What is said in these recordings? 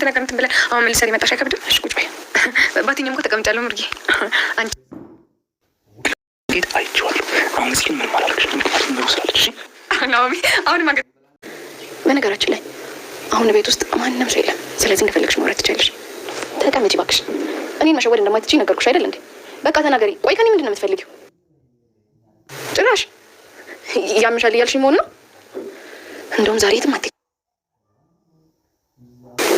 ነገር እንትን ብለን አሁን መልሰን መጣሽ አይከብድም? እሺ ቁጭ በይ። ባትኛም እኮ ተቀምጫለሁ ምርጌ። አንቺ አይቼዋለሁ። አሁን እስኪ ምን ማለት ነው? ምን ስላለሽ? አሁን በነገራችን ላይ አሁን ቤት ውስጥ ማንንም ሰው የለም። ስለዚህ እንደፈለግሽ ማውራት ትችያለሽ። ተቀመጪ እባክሽ። እኔን መሸወድ እንደማትችይ ነገርኩሽ አይደል እንዴ? በቃ ተናገሪ። ቆይ ከኔ ምንድን ነው የምትፈልጊው? ጭራሽ ያምሻል እያልሽኝ መሆኑ ነው? እንደውም ዛሬ የትም አትሄጂም።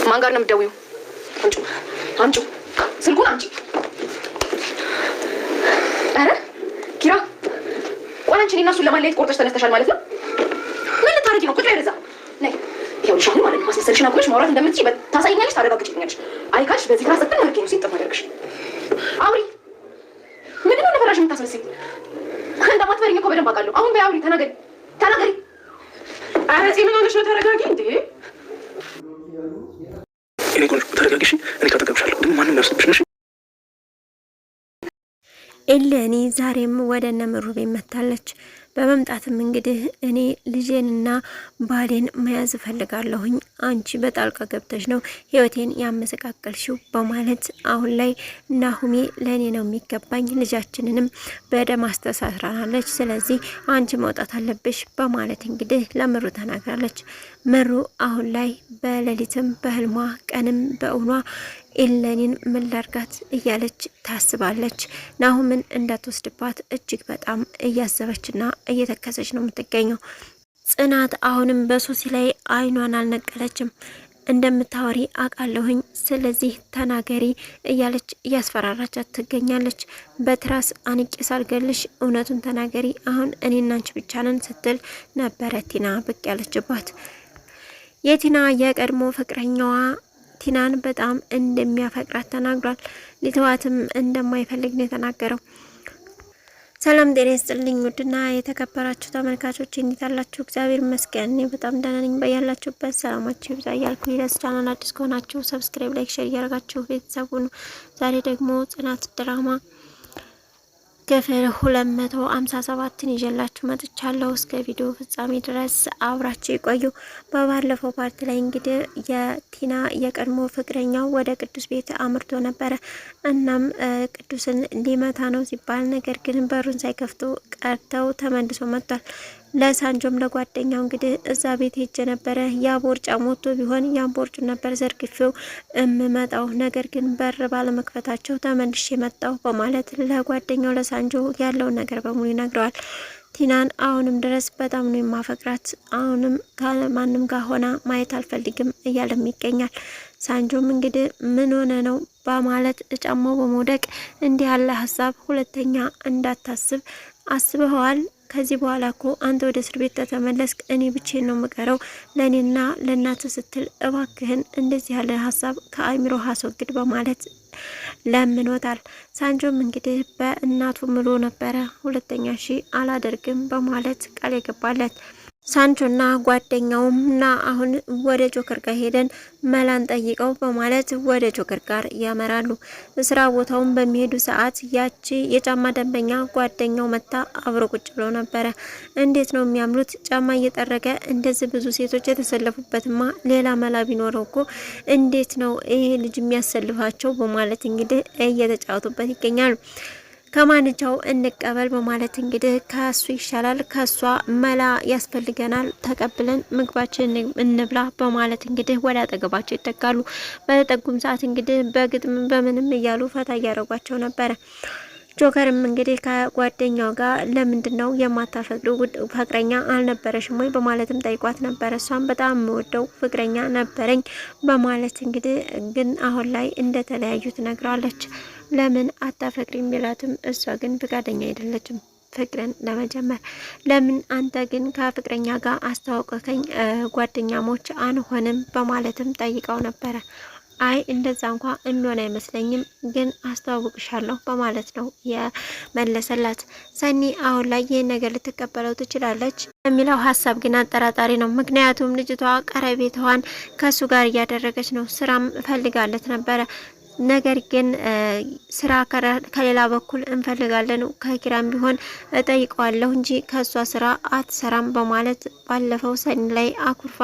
ማን ጋር ነው የምትደውይው? አምጪው፣ ስልኩን አምጪ። ኧረ ኪራ፣ ቆይ አንቺ እኔና እሱን ለማለየት ቆርጠሽ ተነስተሻል ማለት ነው? ምን ልታረጊ ነው? ቁጭ በይ ወደዛ። ነይ ይኸውልሽ፣ አሁን ማለት ነው ማስመሰልሽን አቁመሽ ማውራት እንደምትችይ ታሳይኛለሽ፣ ታረጋግጪኛለሽ። አይ ካልሽ በዚህ ግራ ሰጥተን አድርጌ ነው ሲጥም አደርግሽ። አውሪ። ምንድን ነው ነፈራሽ የምታስመስይው? እንደማትፈሪኝ እኮ በደንብ አውቃለሁ። አሁን በይ አውሪ፣ ተናገሪ። ኧረ ምን ሆነሽ ነው? ተረጋጊ እንዴ። እኔ ቆንጆ ተረጋጊሽ። እኔ ካጠገብሻለሁ ደግሞ ማንም ያስብሽ ነሽ። ኤለኒ ዛሬም ወደ እነ ምሩ ቤት መታለች። በመምጣትም እንግዲህ እኔ ልጄንና ባሌን መያዝ እፈልጋለሁኝ፣ አንቺ በጣልቃ ገብተሽ ነው ህይወቴን ያመሰቃቀልሽው በማለት አሁን ላይ ናሁሜ ለእኔ ነው የሚገባኝ፣ ልጃችንንም በደም አስተሳስራናለች፣ ስለዚህ አንቺ መውጣት አለብሽ በማለት እንግዲህ ለምሩ ተናግራለች። ምሩ አሁን ላይ በሌሊትም በህልሟ ቀንም በእውኗ ኤለኒን ምን ላርጋት እያለች ታስባለች። ናሁምን እንዳትወስድባት እጅግ በጣም እያሰበችና እየተከሰች ነው የምትገኘው። ጽናት አሁንም በሶሲ ላይ አይኗን አልነቀለችም። እንደምታወሪ አውቃለሁኝ፣ ስለዚህ ተናገሪ እያለች እያስፈራራቻት ትገኛለች። በትራስ አንቄ ሳልገልሽ እውነቱን ተናገሪ፣ አሁን እኔና አንቺ ብቻ ነን ስትል ነበረ ቲና ብቅ ያለችባት። የቲና የቀድሞ ፍቅረኛዋ ቲናን በጣም እንደሚያፈቅራት ተናግሯል። ሊተዋትም እንደማይፈልግ ነው የተናገረው። ሰላም ጤና ይስጥልኝ ውድና የተከበራችሁ ተመልካቾች እንዴት አላችሁ? እግዚአብሔር ይመስገን እኔ በጣም ደህና ነኝ። በያላችሁበት ሰላማችሁ ይብዛ እያልኩኝ ለዚህ ቻናል አዲስ ከሆናችሁ ሰብስክራይብ፣ ላይክ፣ ሼር እያደረጋችሁ ቤተሰብ ሁኑ። ዛሬ ደግሞ ጽናት ድራማ ክፍል 257ን ይዤላችሁ መጥቻለሁ። እስከ ቪዲዮ ፍጻሜ ድረስ አብራችሁ ይቆዩ። በባለፈው ፓርት ላይ እንግዲህ የቲና የቀድሞ ፍቅረኛው ወደ ቅዱስ ቤት አምርቶ ነበረ። እናም ቅዱስን ሊመታ ነው ሲባል ነገር ግን በሩን ሳይከፍቱ ቀርተው ተመልሶ መጥቷል። ለሳንጆም ለጓደኛው እንግዲህ እዛ ቤት ሄጄ ነበረ፣ ያ ቦርጫ ሞቶ ቢሆን ያን ቦርጩ ነበር ዘርግፌው እምመጣው፣ ነገር ግን በር ባለመክፈታቸው ተመልሼ መጣው በማለት ለጓደኛው ለሳንጆ ያለውን ነገር በሙሉ ይነግረዋል። ቲናን አሁንም ድረስ በጣም ነው የማፈቅራት፣ አሁንም ከማንም ጋር ሆና ማየት አልፈልግም እያለም ይገኛል። ሳንጆም እንግዲህ ምን ሆነ ነው በማለት ጫማው በመውደቅ እንዲህ ያለ ሀሳብ ሁለተኛ እንዳታስብ አስበዋል። ከዚህ በኋላ እኮ አንተ ወደ እስር ቤት ተመለስክ፣ እኔ ብቻዬን ነው የምቀረው፣ ለእኔና ለእናት ስትል እባክህን እንደዚህ ያለ ሀሳብ ከአእምሮ አስወግድ በማለት ለምኖታል። ሳንጆም እንግዲህ በእናቱ ምሎ ነበረ ሁለተኛ አላደርግም በማለት ቃል የገባለት። ሳንቾና ጓደኛውም ና አሁን ወደ ጆከር ጋር ሄደን መላን ጠይቀው በማለት ወደ ጆከር ጋር ያመራሉ። ስራ ቦታውን በሚሄዱ ሰዓት ያቺ የጫማ ደንበኛ ጓደኛው መታ አብሮ ቁጭ ብሎ ነበረ። እንዴት ነው የሚያምሩት! ጫማ እየጠረገ እንደዚህ ብዙ ሴቶች የተሰለፉበትማ ሌላ መላ ቢኖረው እኮ እንዴት ነው ይሄ ልጅ የሚያሰልፋቸው በማለት እንግዲህ እየተጫወቱበት ይገኛሉ። ከማንቻው እንቀበል በማለት እንግዲህ ከሱ ይሻላል ከሷ መላ ያስፈልገናል ተቀብለን ምግባችን እንብላ በማለት እንግዲህ ወደ አጠገባቸው ይጠጋሉ። በተጠጉም ሰዓት እንግዲህ በግጥም በምንም እያሉ ፈታ እያደረጓቸው ነበረ። ጆከርም እንግዲህ ከጓደኛው ጋር ለምንድነው የማታፈቅዱ ፍቅረኛ አልነበረሽም ወይ በማለትም ጠይቋት ነበረ። እሷም በጣም የምወደው ፍቅረኛ ነበረኝ በማለት እንግዲህ ግን አሁን ላይ እንደተለያዩ ትነግራለች። ለምን አታፈቅሪም ቢላትም እሷ ግን ፍቃደኛ አይደለችም ፍቅርን ለመጀመር። ለምን አንተ ግን ከፍቅረኛ ጋር አስተዋውቀከኝ ጓደኛሞች አንሆንም በማለትም ጠይቀው ነበረ። አይ እንደዛ እንኳ የሚሆን አይመስለኝም ግን አስተዋውቅሻለሁ በማለት ነው የመለሰላት። ሰኒ አሁን ላይ ይህን ነገር ልትቀበለው ትችላለች የሚለው ሀሳብ ግን አጠራጣሪ ነው። ምክንያቱም ልጅቷ ቀረቤታዋን ከሱ ጋር እያደረገች ነው። ስራም ፈልጋለት ነበረ። ነገር ግን ስራ ከሌላ በኩል እንፈልጋለን ከኪራም ቢሆን እጠይቀዋለሁ እንጂ ከሷ ስራ አትሰራም በማለት ባለፈው ሰኒ ላይ አኩርፋ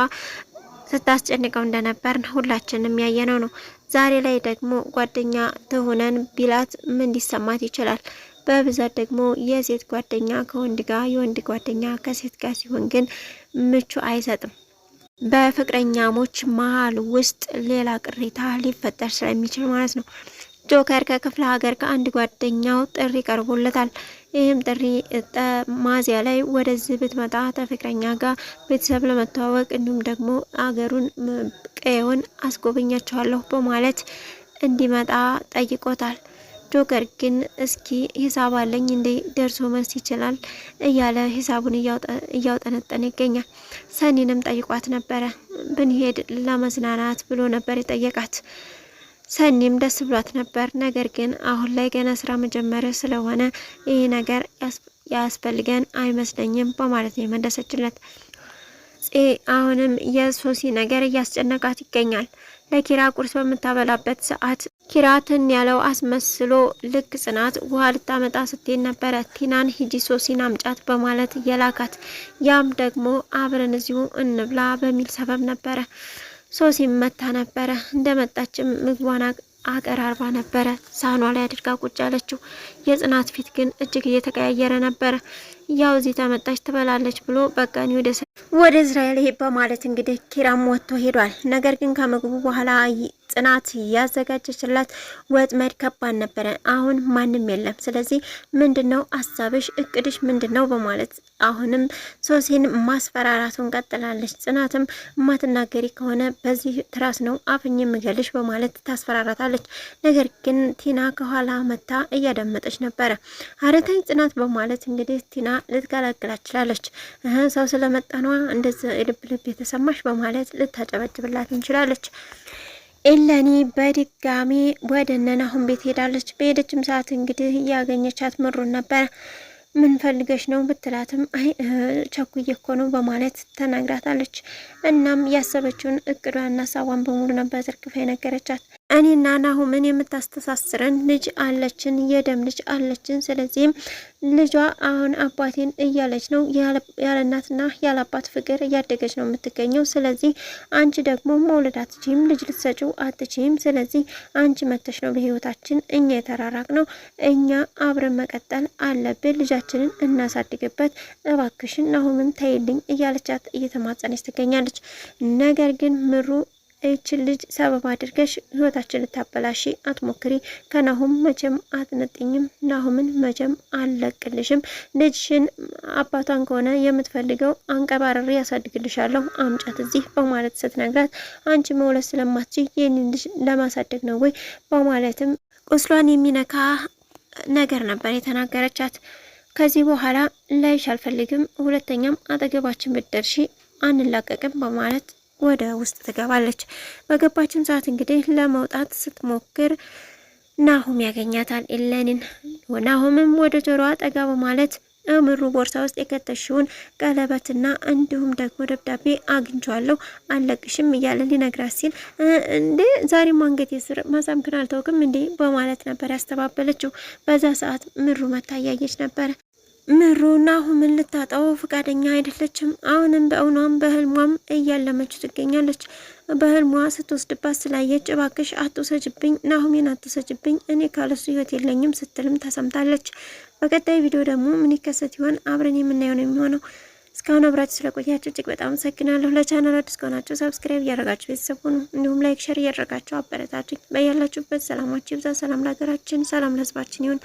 ስታስጨንቀው እንደነበር ሁላችንም ያየነው ነው። ዛሬ ላይ ደግሞ ጓደኛ ትሆነን ቢላት ምን ሊሰማት ይችላል? በብዛት ደግሞ የሴት ጓደኛ ከወንድ ጋር፣ የወንድ ጓደኛ ከሴት ጋር ሲሆን ግን ምቹ አይሰጥም። በፍቅረኛሞች መሀል ውስጥ ሌላ ቅሬታ ሊፈጠር ስለሚችል ማለት ነው። ጆከር ከክፍለ ሀገር ከአንድ ጓደኛው ጥሪ ቀርቦለታል። ይህም ጥሪ ሚያዝያ ላይ ወደዚህ ብትመጣ ከፍቅረኛ ጋር ቤተሰብ ለመተዋወቅ እንዲሁም ደግሞ አገሩን ቀየውን አስጎበኛቸዋለሁ በማለት እንዲመጣ ጠይቆታል። ጆከር ግን እስኪ ሂሳብ አለኝ እንዴ ደርሶ መልስ ይችላል እያለ ሂሳቡን እያውጠነጠነ ይገኛል። ሰኒንም ጠይቋት ነበረ። ብንሄድ ለመዝናናት ብሎ ነበር የጠየቃት። ሰኒም ደስ ብሏት ነበር። ነገር ግን አሁን ላይ ገና ስራ መጀመሪያ ስለሆነ ይህ ነገር ያስፈልገን አይመስለኝም በማለት ነው የመለሰችለት። አሁንም የሶሲ ነገር እያስጨነቃት ይገኛል። ለኪራ ቁርስ በምታበላበት ሰዓት ኪራትን ያለው አስመስሎ ልክ ጽናት ውሃ ልታመጣ ስትሄድ ነበረ ቲናን ሂጂ ሶሲን አምጫት በማለት የላካት። ያም ደግሞ አብረን እዚሁ እንብላ በሚል ሰበብ ነበረ። ሶሲም መታ ነበረ። እንደመጣችም ምግቧን አቀራርባ ነበረ ሳህኗ ላይ አድርጋ ቁጭ ያለችው። የጽናት ፊት ግን እጅግ እየተቀያየረ ነበረ። ያው እዚህ ተመጣች ትበላለች ብሎ በቃ ወደ እስራኤል ሄድ በማለት እንግዲህ ኪራም ወጥቶ ሄዷል። ነገር ግን ከምግቡ በኋላ ጽናት ያዘጋጀችላት ወጥመድ ከባድ ነበረ። አሁን ማንም የለም። ስለዚህ ምንድነው ሀሳብሽ፣ እቅድሽ ምንድነው በማለት አሁንም ሶሲን ማስፈራራቱን ቀጥላለች። ጽናትም ማትናገሪ ከሆነ በዚህ ትራስ ነው አፍኝ የምገልሽ በማለት ታስፈራራታለች። ነገር ግን ቲና ከኋላ መታ እያደመጠች ነበረ። አረታኝ ጽናት በማለት እንግዲህ ቲና ልትገላግላት ችላለች። ሰው ስለመጣኗ እንደዚህ ልብ የተሰማሽ በማለት ልታጨበጭብላት እንችላለች። ኤለኒ በድጋሚ ወደ ናሆም ቤት ሄዳለች። በሄደችም ሰዓት እንግዲህ ያገኘቻት ምሩን ነበረ። ምን ፈልገሽ ነው ብትላትም አይ ቸኩዬ እኮ ነው በማለት ተናግራታለች። እናም ያሰበችውን እቅዷና ሀሳቧን በሙሉ ነበር ዘርግፋ የነገረቻት። እኔና ናሆምን የምታስተሳስረን ልጅ አለችን፣ የደም ልጅ አለችን። ስለዚህም ልጇ አሁን አባቴን እያለች ነው፣ ያለ እናትና ያለ አባት ፍቅር እያደገች ነው የምትገኘው። ስለዚህ አንቺ ደግሞ መውለድ አትችይም፣ ልጅ ልትሰጪው አትችይም። ስለዚህ አንቺ መተሽ ነው በህይወታችን እኛ የተራራቅ ነው፣ እኛ አብረን መቀጠል አለብን፣ ልጃችንን እናሳድግበት፣ እባክሽን ናሆምን ተይልኝ እያለቻት እየተማጸነች ትገኛለች። ነገር ግን ምሩ ይችን ልጅ ሰበብ አድርገሽ ህይወታችን ልታበላሽ አትሞክሪ። ከናሆም መቼም አትነጥኝም። ናሆምን መቼም አልለቅልሽም። ልጅሽን አባቷን ከሆነ የምትፈልገው አንቀባረሪ ያሳድግልሻለሁ፣ አምጫት እዚህ በማለት ስትነግራት አንቺ መውለድ ስለማትችይ ይህንን ልጅ ለማሳደግ ነው ወይ በማለትም ቁስሏን የሚነካ ነገር ነበር የተናገረቻት። ከዚህ በኋላ ላይሽ አልፈልግም፣ ሁለተኛም አጠገባችን ብትደርሺ አንላቀቅም በማለት ወደ ውስጥ ትገባለች። በገባችን ሰዓት እንግዲህ ለመውጣት ስትሞክር ናሆም ያገኛታል ኤለኒን። ናሆምም ወደ ጆሮዋ ጠጋ በማለት ምሩ ቦርሳ ውስጥ የከተሽውን ቀለበትና እንዲሁም ደግሞ ደብዳቤ አግኝቻለሁ አለቅሽም እያለ ሊነግራት ሲል እንዴ ዛሬም አንገቴ ስር ማሳምክን አልተውክም እንዴ በማለት ነበር ያስተባበለችው። በዛ ሰዓት ምሩ መታያየች ነበረ። ምሩ ናሆምን ልታጣው ፈቃደኛ አይደለችም። አሁንም በእውኗም በህልሟም እያለመችው ትገኛለች። በህልሟ ስትወስድባት ስላየች እባክሽ አትውሰጅብኝ፣ ናሆሜን አትውሰጅብኝ፣ እኔ ካለሱ ህይወት የለኝም ስትልም ተሰምታለች። በቀጣይ ቪዲዮ ደግሞ ምን ይከሰት ይሆን አብረን የምናየው ነው የሚሆነው። እስካሁን አብራችሁ ስለቆያችሁ እጅግ በጣም አመሰግናለሁ። ለቻናሉ አዲስ ከሆናችሁ ሰብስክራይብ እያደረጋችሁ ቤተሰብ ሁኑ። እንዲሁም ላይክ፣ ሼር እያደረጋችሁ አበረታቱኝ። በያላችሁበት ሰላማችሁ ይብዛ። ሰላም ለሀገራችን፣ ሰላም ለህዝባችን ይሁን።